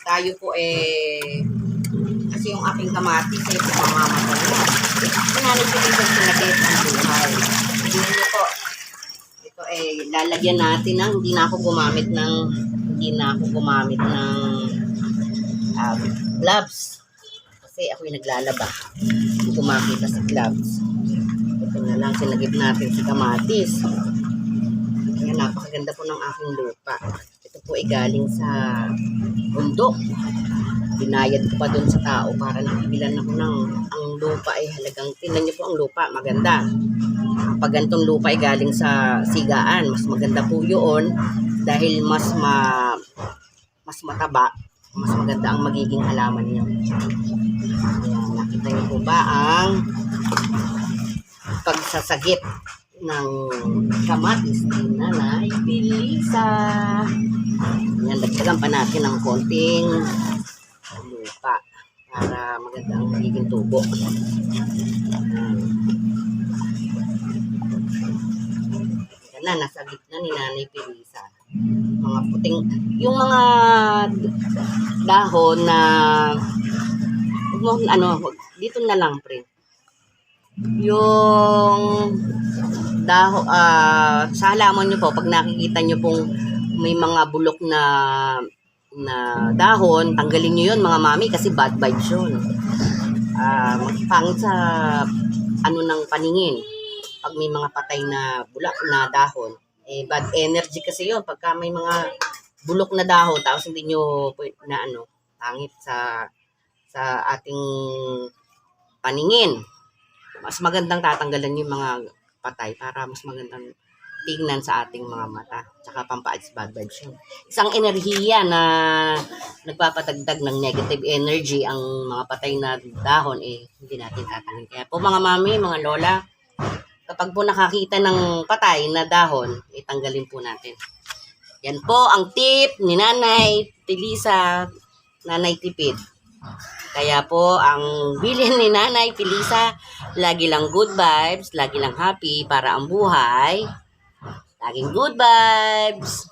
tayo po kasi yung aking kamatis mamamatay na. Nanay Pilisa sinagit ang buhay. Tingnan niyo po. Ito lalagyan natin ng hindi na ako gumamit ng gloves. Kasi ako'y naglalaba. Hindi ko makita sa gloves. Ito na lang, sinagip natin si kamatis. Kaya napakaganda po ng aking lupa. Ito po ay galing sa bundok. Binayad ko pa doon sa tao para nakibilan ako ng ang lupa ay halagang, tingnan niyo po ang lupa, maganda. Pag ganitong lupa ay galing sa sigaan, mas maganda po yun dahil mas mataba, mas maganda ang magiging halaman niyo. Ayan, nakita niyo po ba ang pagsasagip ng kamatis ni Nanay Pilisa. Ayan, dagdagan pa natin ng konting lupa para maganda ang magiging tubo. Ayan na, nasa gitna ni Nanay Pilisa. Mga puting, yung mga dahon na dito na lang pre. Yung dahon sa halaman nyo po, pag nakikita nyo pong may mga bulok na dahon, tanggalin nyo yun mga mami kasi bad vibes yun. Pangit sa ng paningin. Pag may mga patay na bulak na dahon, bad energy kasi yun. Pagka may mga bulok na dahon, tapos hindi nyo pangit sa ating paningin. Mas magandang tatanggalan yung mga patay para mas magandang tingnan sa ating mga mata. Tsaka pampaayos bad vibes yun. Isang enerhiya na nagpapadagdag ng negative energy ang mga patay na dahon, hindi natin tatanggalin. Kaya po mga mami, mga lola, kapag po nakakita ng patay na dahon, tanggalin po natin. Yan po ang tip ni Nanay Pilisa, Nanay Tipid. Kaya po, ang bilin ni Nanay Pilisa, lagi lang good vibes, lagi lang happy para ang buhay. Laging good vibes.